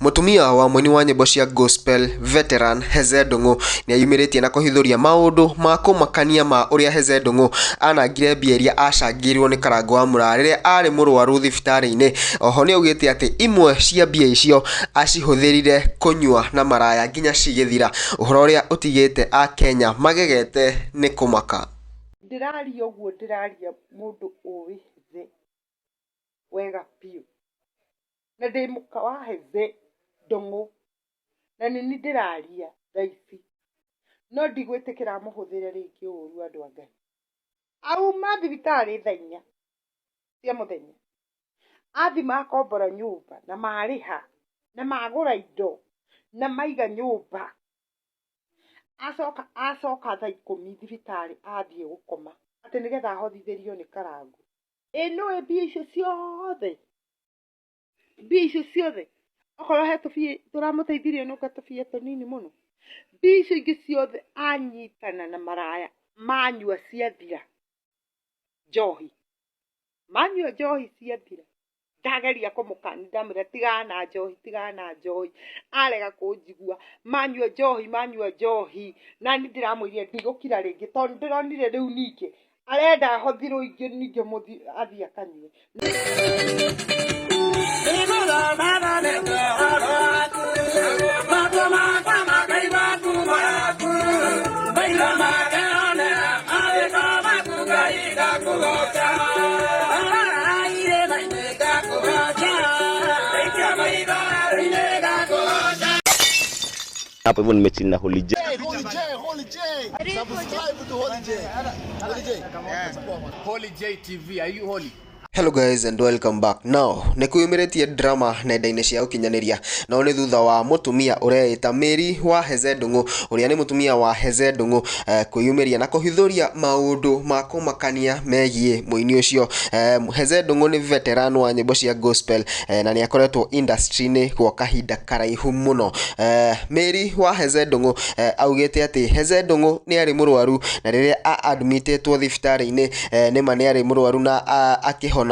Mutumia wa mũini wa nyĩmbo cia gospel veteran Heze Ndung'u nĩ ayumĩrĩtie na kũhithũria maũndũ ma kũmakania ma ũrĩa Heze Ndung'u anangire mbia iria acangĩirwo nĩ Karangũ wa Mũraa rĩrĩa arĩ mũrwaru thibitarĩ-inĩ. Oho nĩ augĩte atĩ imwe cia mbia icio acihũthĩrire kũnyua na maraya nginya cigĩthira, ũhoro ũrĩa ũtigĩte Akenya magegete nĩ kũmaka. Ndĩraria ũguo ndĩraria mũndũ ũĩ Heze wega biũ, na ndĩ mũka wa Heze Ndung'u, na nĩ ndĩraria thaa ici, no ndigwĩtĩkĩra mũhũthĩre rĩngĩ ũru andũ a Ngai. Auma thibitarĩ thaa 4 cia mũthenya, athi makombora nyũmba na marĩha na magũra indo na maiga nyũmba, acoka thaa 10 thibitarĩ athiĩ gũkoma atĩ nĩgetha ahothithĩrio nĩ Karangũ. Nĩũĩ mbia icio ciothe okorwo he tũbia tũramũteithirie nũka tũbia tũnini mũno, mbia icio ingĩ ciothe anyitana na maraya, manyua ciathira njohi, manyua njohi ciathira, ndageria kũmũkania ndamwĩra tigana na njohi, arega kũnjigua, manyua njohi, na niĩ ndĩramwĩrire ndigũkira rĩngĩ tondũ ndĩronire rĩu ningĩ arenda ahothirwo ingĩ ningĩ athiĩ akanyue. Hapo hivyo nimechini na Holy J. Subscribe to Holy J. Holy J TV, are you holy? Hello guys and welcome back. Now, nĩkuyumĩrĩtie drama nenda-inĩ cia ũkinyanĩria. No nĩ thutha wa mũtumia ũreĩta Mary wa Heze Ndung'u, ũrĩa nĩ mũtumia wa Heze Ndung'u kwĩyumĩria na kũhithũria maũndũ ma kũmakania megiĩ mũini ũcio. Heze Ndung'u nĩ veteran wa nyĩmbo cia gospel na nĩ akoretwo industry-inĩ gwa kahinda karaihu mũno. Mary wa Heze Ndung'u augĩte atĩ Heze Ndung'u nĩ arĩ mũrwaru na rĩrĩa admitĩtwo thibitarĩ-inĩ nĩma nĩ arĩ mũrwaru na akĩhona.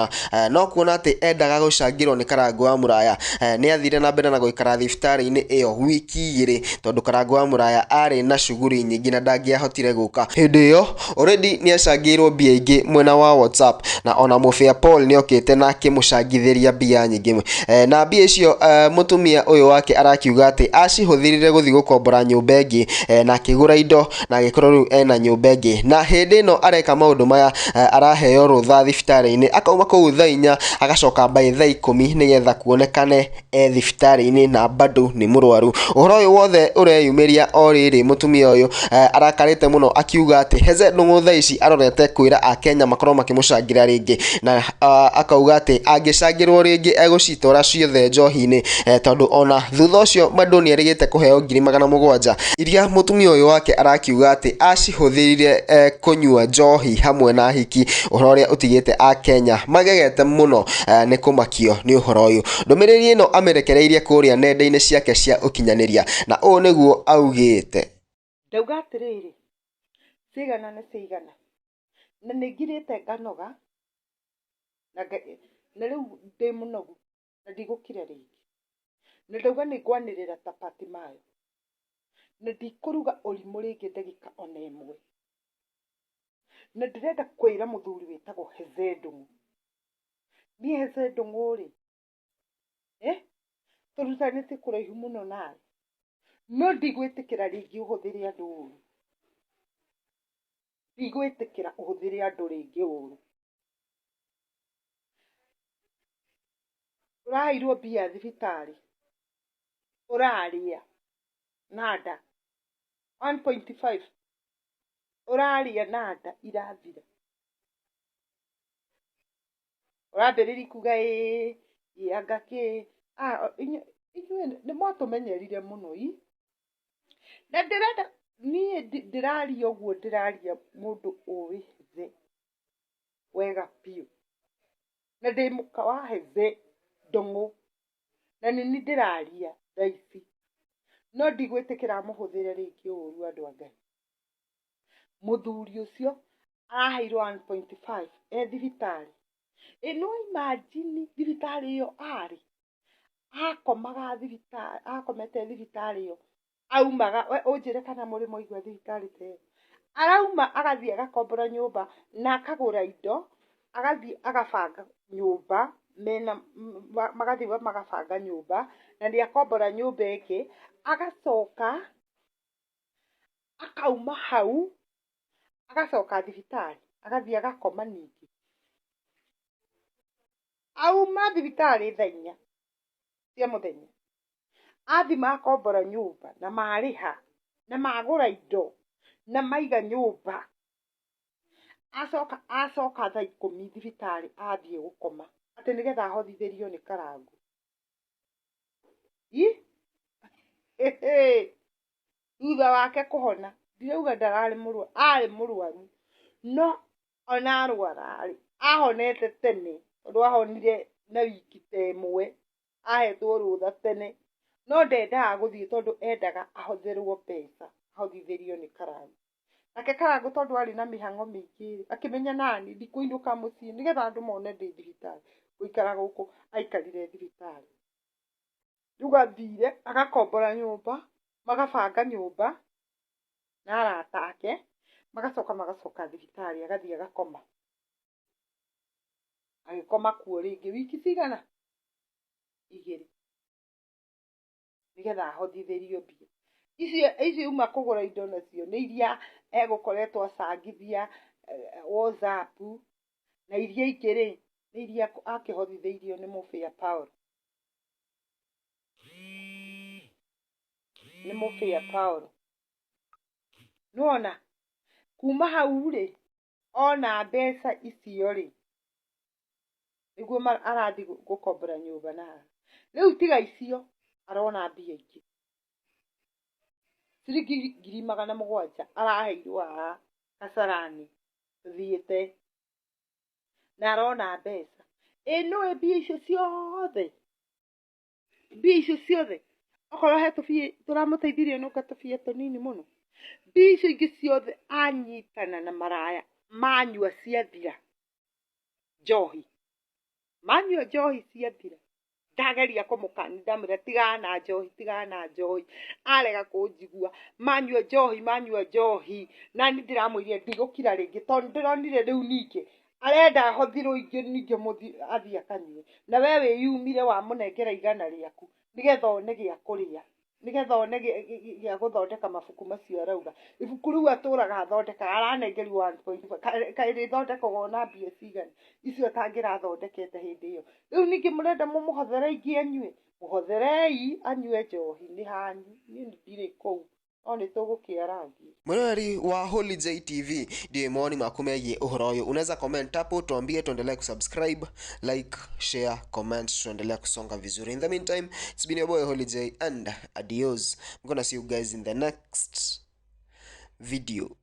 No kuona atĩ endaga gũcangĩrwo nĩ Karangũ wa Mũraya, nĩ athire na mbere na gũikara thibitarĩ-inĩ ĩyo wiki 2 tondũ Karangũ wa Mũraya arĩ na shughuli nyingĩ na ndangĩahotire gũka. Hĩndĩ ĩyo already nĩ acangĩirwo mbia ingĩ mwena wa WhatsApp, na ona mũbĩa Paul nĩ okĩte na akĩmũcangithĩria mbia nyingĩ. Na mbia icio mũtumia ũyũ wake arakiuga atĩ acihũthĩrire gũthiĩ gũkombora nyũmba ĩngĩ na akĩgũra indo na agĩkorwo rĩu ena nyũmba ĩngĩ. Na hĩndĩ ĩno areka maũndũ maya araheo rũtha thibitarĩ-inĩ, akauma kũu thaa 4 agacoka by thaa 10 nĩgetha kuonekane thibitarĩ-inĩ na bado nĩ mũrwaru. Ũhoro ũyũ wothe ũreyumĩria o rĩrĩ mũtumia ũyũ arakarĩte mũno akiuga atĩ Heze Ndung'u thaa ici arorete kwĩra Akenya makorwo makĩmũcangĩra rĩngĩ, na akauga atĩ angĩcangĩrwo rĩngĩ egũcitora ciothe njohi-inĩ, tondũ ona thutha ũcio bado nĩ erĩgĩte kũheo 700,000 iria mũtumia ũyũ wake arakiuga atĩ acihũthĩrire kũnyua njohi hamwe na hiki, ũhoro ũrĩa ũtigĩte Akenya magegete mũno nĩ kũmakio nĩ ũhoro ũyũ. Ndũmĩrĩri ĩno amĩrekereirie kũrĩa nenda-inĩ ciake cia ũkinyanĩria, na ũũ nĩguo augĩte. Ndauga atĩrĩrĩ, cigana nĩ cigana, na nĩ ngirĩte nganoga na rĩu ndĩ mũnogu na ndigũkira rĩngĩ, na ndauga nĩ ngwanĩrĩra ta Patimayo, na ndikũruga ũrimũ rĩngĩ ndagĩka ona ĩmwe, na ndĩrenda kwĩra mũthuri wĩtagwo Heze Ndung'u, niĩ Heze Ndung'u rĩ, tũrutanĩte kũraihu mũno nawe, no ndigwĩtĩkĩra rĩngĩ ũhũthĩre andũ ũru, ndigwĩtĩkĩra ũhũthĩre andũ rĩngĩ ũru. Ũraheirwo mbia thibitarĩ, ũrarĩa na nda 1.5, ũrarĩa na nda irathira, ũrambĩrĩria kuga anga kĩ inyuĩ nĩ mwatũmenyerire mũno na ndĩrenda niĩ ndĩraria ũguo ndĩraria mũndũ ũĩ Heze wega biũ, na ndĩ mũka wa Heze Ndung'u, na nĩ ndĩraria thaa ici, no ndigwĩtĩkĩra mũhũthĩre rĩngĩ ũru andũ a Ngai. Mũthuri ũcio araheirwo 1.5 thibitarĩ, no imagine thibitarĩ ĩyo arĩ akomaga thibitarĩ, akomete thibitarĩ ĩyo, aumaga, we ũnjĩre kana mũrĩ mũigua thibitarĩ ta ĩyo, arauma agathiĩ agakombora nyũmba na akagũra indo, agathiĩ agabanga nyũmba, magathiĩ magabanga nyũmba, na nĩ akombora nyũmba ĩngĩ, agacoka akauma hau, agacoka thibitarĩ, agathiĩ agakoma ningĩ. Auma thibitarĩ thaa 4 cia mũthenya, athi makombora nyũmba na marĩha na magũra indo na maiga nyũmba, acoka thaa 10 thibitarĩ athiĩ gũkoma, atĩ nĩgetha ahothithĩrio nĩ Karangũ. Thutha wake kũhona, ndirauga ndararĩ mũrwaru, arĩ mũrwaru, no ona arwara-rĩ, ahonete tene, tondũ ahonire na wiki ta ĩmwe, ahetwo rũtha tene, no ndendaga gũthiĩ tondũ endaga ahotherwo mbeca, ahothithĩrio nĩ Karangũ. Nake Karangũ tondũ arĩ na mĩhang'o mĩingĩ, akĩmenya nani ndikũinũka mũciĩ nĩgetha andũ mone ndĩ thibitarĩ, gũikara gũkũ aikarire thibitarĩ. Rĩu athire agakombora nyũmba, magabanga nyũmba na arata ake, magacoka thibitarĩ, agathiĩ agakoma. Agĩkoma kuo rĩngĩ wiki cigana? 2, nĩgetha ahothithĩrio mbia. Icio uma kũgũra indo nacio nĩ iria egũkoretwo acangithia WhatsApp, na iria ingĩ-rĩ nĩ iria akĩhothithĩirio nĩ mũbĩa Paul. Nĩ mũbĩa Paul. Nĩwona? Kuma hau-rĩ, ona mbeca icio-rĩ, nĩguo arathi gũkombora nyũmba na rĩu tiga icio, arona mbia ingĩ. Ciringi 700,000 araheirwo haha Kasarani thiĩte, na arona mbeca. Nĩũĩ mbia icio ciothe, mbia icio ciothe, okorwo he tũbia tũramũteithirie nũnga tũbia tũnini mũno, mbia icio ingĩ ciothe anyitana na maraya, manyua ciathira njohi, manyua njohi ciathira, ndageria kũmũkania ndamwĩra tigaga na njohi, arega kũnjigua, manyua njohi, na niĩ ndĩramwĩrire ndigũkira rĩngĩ, tondũ ndĩronire rĩu ningĩ arenda ahothirwo ingĩ ningĩ athiĩ akanyue, na we wĩyumire wamũnengera 100 rĩaku nĩgetha one gĩa kũrĩa, nĩgetha one gĩa gũthondeka mabuku macio arauga. Ibuku rĩu atũraga athondekaga, aranengerio 1.5, kaĩ rĩthondekagwo na mbia cigana icio atangĩrathondekete hĩndĩ ĩyo. Rĩu ningĩ mũrenda mũmũhothere ingĩ anyue, mũhotherei anyue njohi, nĩ hanyu, niĩ ndirĩ kũu, no nĩtũgũkĩarangia. Mwendwa wa Holy TV, ndio maoni maku megiĩ ũhoro ũyũ. Unaweza comment hapo, tuambie tuendelee kusubscribe, like, share, comment, tuendelee kusonga vizuri. In the meantime, it's been your boy Holy and adios. I'm gonna see you guys in the next video.